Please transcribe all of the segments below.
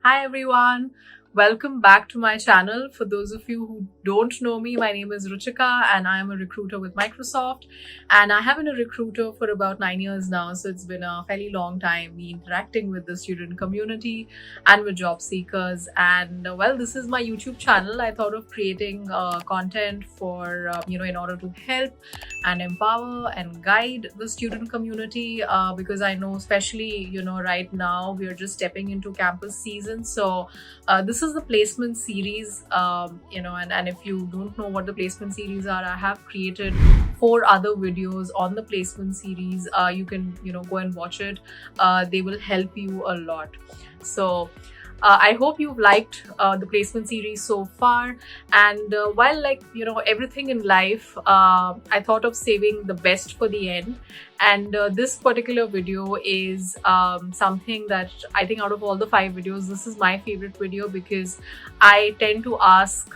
Hi everyone, welcome back to my channel. For those of you who don't know me, my name is Ruchika and I am a recruiter with Microsoft, and I have been a recruiter for about 9 years now, so it's been a fairly long time me interacting with the student community and with job seekers. And well, this is my YouTube channel. I thought of creating content for in order to help and empower and guide the student community, because I know, especially right now we are just stepping into campus season. So this is the placement series, and if you don't know what the placement series are, I have created 4 other videos on the placement series. You can go and watch it. They will help you a lot. So I hope you've liked the placement series so far. And while everything in life, I thought of saving the best for the end. And this particular video is something that I think out of all the 5 videos, this is my favorite video, because I tend to ask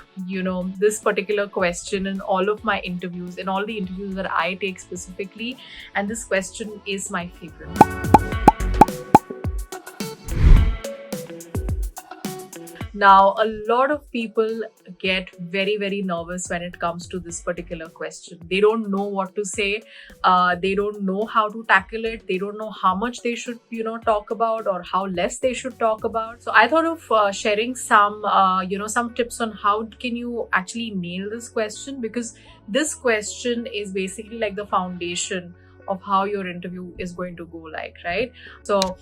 this particular question in all of my interviews, in all the interviews that I take specifically, and this question is my favorite. Now, a lot of people get very, very nervous when it comes to this particular question. They don't know what to say. They don't know how to tackle it. They don't know how much they should, talk about, or how less they should talk about. So I thought of sharing some tips on how can you actually nail this question, because this question is basically like the foundation of how your interview is going to go like, right? So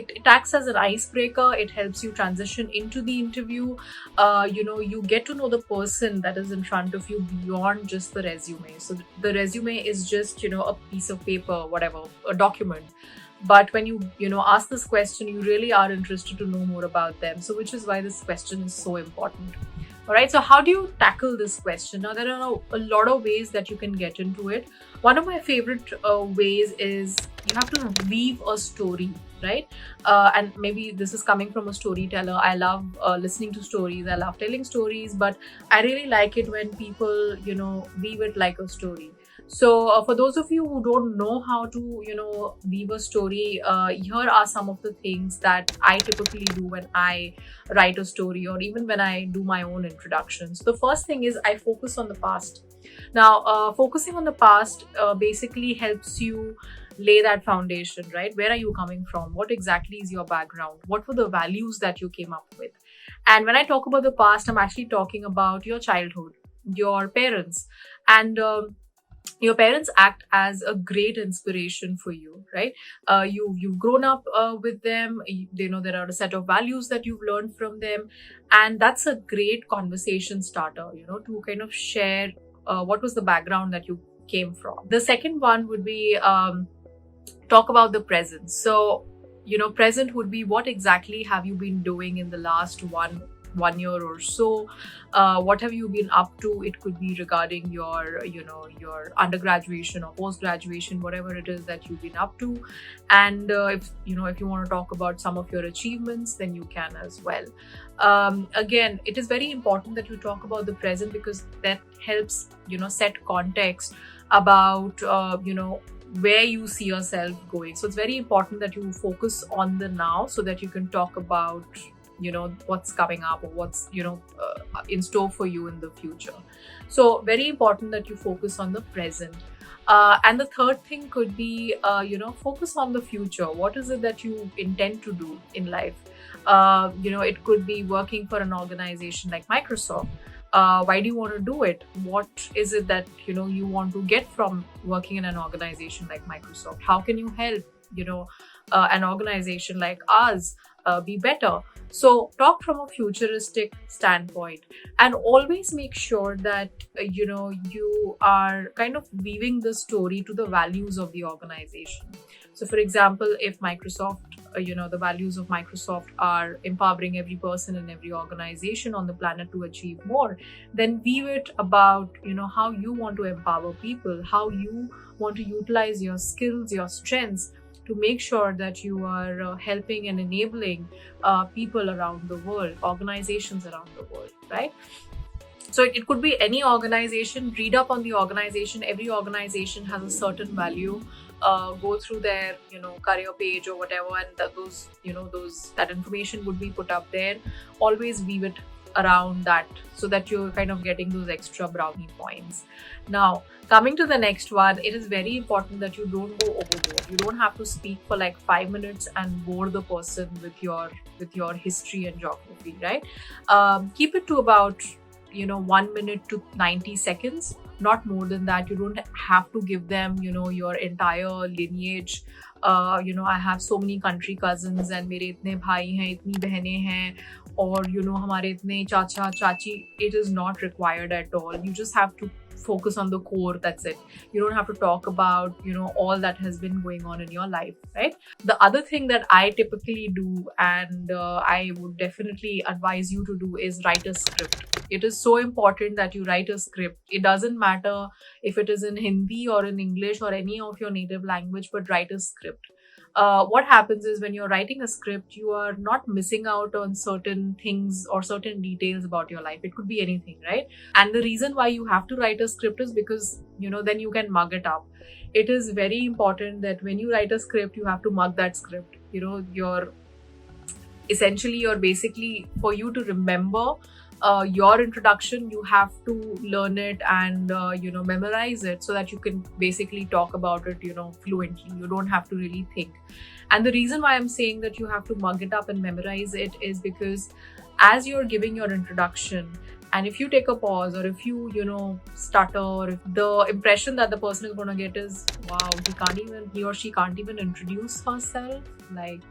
it acts as an icebreaker. It helps you transition into the interview. You get to know the person that is in front of you beyond just the resume. So the resume is just a piece of paper, whatever, a document. But when you ask this question, you really are interested to know more about them. So which is why this question is so important. All right, so how do you tackle this question? Now, there are a lot of ways that you can get into it. One of my favorite ways is you have to weave a story, right? And maybe this is coming from a storyteller. I love listening to stories. I love telling stories, but I really like it when people, weave it like a story. So for those of you who don't know how to, weave a story, here are some of the things that I typically do when I write a story, or even when I do my own introductions. The first thing is I focus on the past. Now, focusing on the past basically helps you lay that foundation, right? Where are you coming from? What exactly is your background? What were the values that you came up with? And when I talk about the past, I'm actually talking about your childhood, your parents, and your parents act as a great inspiration for you, right? You've grown up with them. There are a set of values that you've learned from them, and that's a great conversation starter, to kind of share what was the background that you came from. The second one would be talk about the present. So present would be what exactly have you been doing in the last one year or so. What have you been up to? It could be regarding your undergraduation or post-graduation, whatever it is that you've been up to. And if you want to talk about some of your achievements, then you can as well. Again, it is very important that you talk about the present, because that helps set context about where you see yourself going. So it's very important that you focus on the now, so that you can talk about what's coming up, or what's in store for you in the future. So very important that you focus on the present. And the third thing could be focus on the future. What is it that you intend to do in life? It could be working for an organization like Microsoft. Why do you want to do it? What is it that you want to get from working in an organization like Microsoft? How can you help an organization like ours be better? So talk from a futuristic standpoint, and always make sure that you are kind of weaving the story to the values of the organization. So for example, if Microsoft, the values of Microsoft are empowering every person in every organization on the planet to achieve more, then weave it about how you want to empower people, how you want to utilize your skills, your strengths, to make sure that you are helping and enabling people around the world, organizations around the world, right? So it could be any organization. Read up on the organization. Every organization has a certain value. go through their career page or whatever, and those that information would be put up there. Always weave it around that so that you're kind of getting those extra brownie points. Now, coming to the next one, it is very important that you don't go overboard. You don't have to speak for like 5 minutes and bore the person with your history and geography, right? Keep it to about 1 minute to 90 seconds, not more than that. You don't have to give them your entire lineage. I have so many country cousins and मेरे इतने भाई हैं, इतनी बहनें हैं, और हमारे इतने चाचा चाची. It is not required at all. You just have to focus on the core. That's it. You don't have to talk about all that has been going on in your life, right? The other thing that I typically do, and I would definitely advise you to do, is write a script. It is so important that you write a script. It doesn't matter if it is in Hindi or in English or any of your native language, but write a script. What happens is when you're writing a script, you are not missing out on certain things or certain details about your life. It could be anything, right? And the reason why you have to write a script is because, then you can mug it up. It is very important that when you write a script, you have to mug that script. You're basically, for you to remember your introduction, you have to learn it and memorize it so that you can basically talk about it fluently. You don't have to really think. And the reason why I'm saying that you have to mug it up and memorize it is because as you're giving your introduction, and if you take a pause, or if you stutter, the impression that the person is going to get is, wow, he or she can't even introduce herself. Like,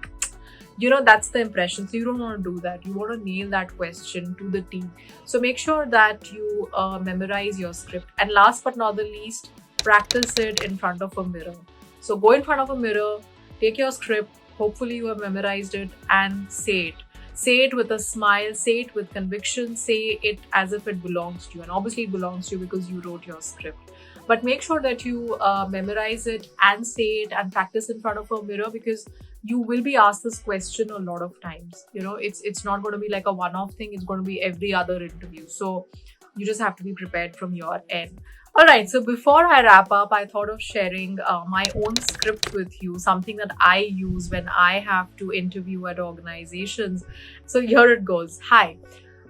that's the impression. So you don't want to do that. You want to nail that question to the T. So make sure that you memorize your script. And last but not the least, practice it in front of a mirror. So go in front of a mirror, take your script. Hopefully you have memorized it, and say it. Say it with a smile, say it with conviction, say it as if it belongs to you. And obviously it belongs to you because you wrote your script. But make sure that you memorize it and say it and practice in front of a mirror, because you will be asked this question a lot of times. It's not going to be like a one-off thing. It's going to be every other interview. So you just have to be prepared from your end. All right. So before I wrap up, I thought of sharing my own script with you, something that I use when I have to interview at organizations. So here it goes. Hi.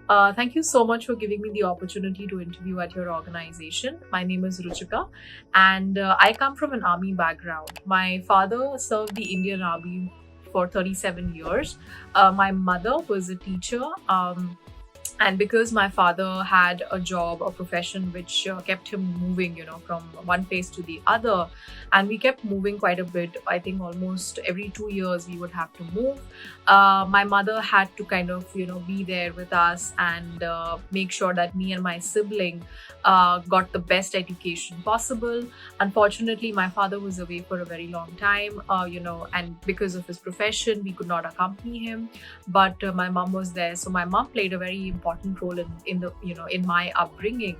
Thank you so much for giving me the opportunity to interview at your organization. My name is Ruchika, and I come from an army background. My father served the Indian Army for 37 years. My mother was a teacher. And because my father had a job, a profession which kept him moving, from one place to the other, and we kept moving quite a bit. I think almost every 2 years we would have to move. My mother had to kind of, be there with us and make sure that me and my sibling got the best education possible. Unfortunately, my father was away for a very long time, and because of his profession, we could not accompany him. But my mom was there, so my mom played a very important role in my upbringing.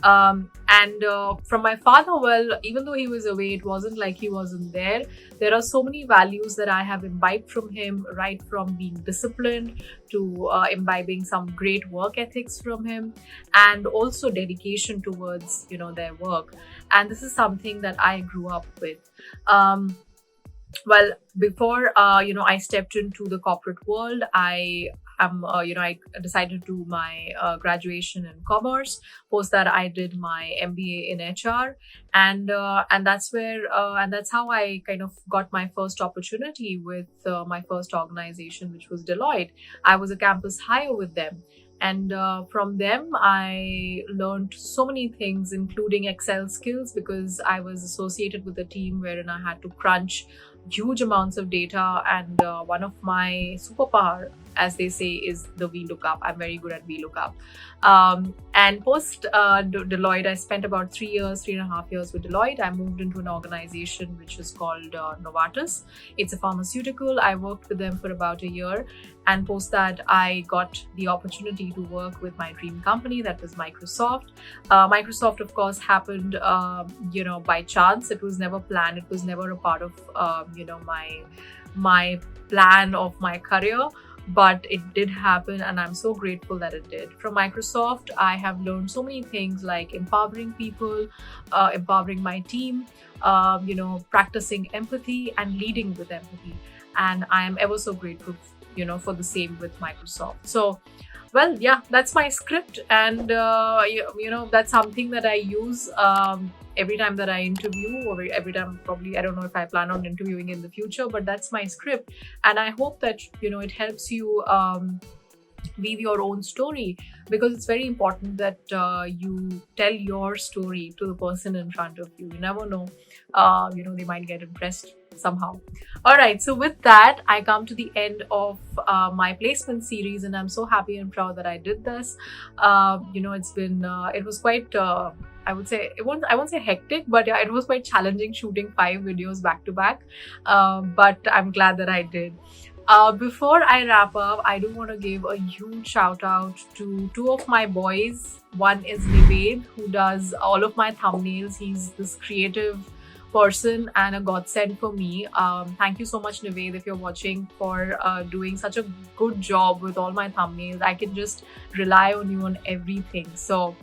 And from my father, well, even though he was away, it wasn't like he wasn't there. There are so many values that I have imbibed from him, right from being disciplined to imbibing some great work ethics from him, and also dedication towards their work. And this is something that I grew up with. Well, before I stepped into the corporate world, I decided to do my graduation in commerce. Post that, I did my MBA in HR, and that's where and that's how I kind of got my first opportunity with my first organization, which was Deloitte. I was a campus hire with them. And from them, I learned so many things, including Excel skills, because I was associated with a team wherein I had to crunch huge amounts of data. And one of my superpower, as they say, is the VLOOKUP. I'm very good at VLOOKUP. And post Deloitte, I spent about 3.5 years with Deloitte. I moved into an organization which is called Novartis. It's a pharmaceutical. I worked with them for about a year. And post that, I got the opportunity to work with my dream company, that was Microsoft. Microsoft, of course, happened, by chance. It was never planned. It was never a part of, my plan of my career. but it did happen, and I'm so grateful that it did. From Microsoft, I have learned so many things like empowering people, empowering my team, practicing empathy and leading with empathy. And I am ever so grateful, for the same with Microsoft. So, well, yeah, that's my script, and that's something that I use every time that I interview, or every time, probably, I don't know if I plan on interviewing in the future, but that's my script. And I hope that it helps you weave your own story, because it's very important that you tell your story to the person in front of you. You never know, they might get impressed somehow. All right, so with that, I come to the end of my placement series, and I'm so happy and proud that I did this. It was quite I would say, I won't say hectic, but yeah, it was quite challenging shooting 5 videos back to back. But I'm glad that I did. Before I wrap up, I do want to give a huge shout out to two of my boys. One is Nived, who does all of my thumbnails. He's this creative person and a godsend for me. Thank you so much, Nived, if you're watching, for doing such a good job with all my thumbnails. I can just rely on you on everything. So,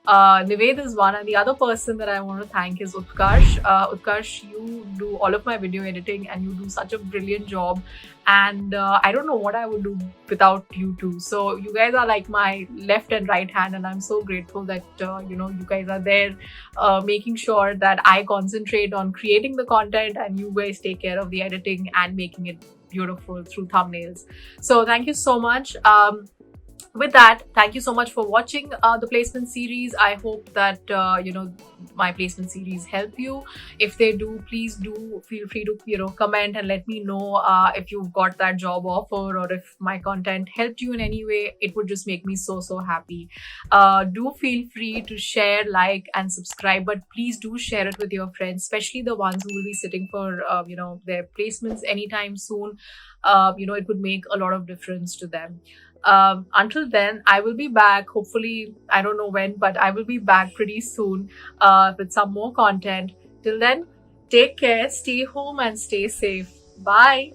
Nived is one, and the other person that I want to thank is Utkarsh. Utkarsh, you do all of my video editing, and you do such a brilliant job. And I don't know what I would do without you two. So you guys are like my left and right hand, and I'm so grateful that you guys are there, making sure that I concentrate on creating the content, and you guys take care of the editing and making it beautiful through thumbnails. So thank you so much. With that, thank you so much for watching the placement series. I hope that my placement series help you. If they do, please do feel free to comment and let me know if you've got that job offer, or if my content helped you in any way. It would just make me so happy. Do feel free to share, like, and subscribe, but please do share it with your friends, especially the ones who will be sitting for their placements anytime soon. It would make a lot of difference to them. Until then, I will be back. Hopefully, I don't know when, but I will be back pretty soon with some more content. Till then, take care, stay home, and stay safe. Bye.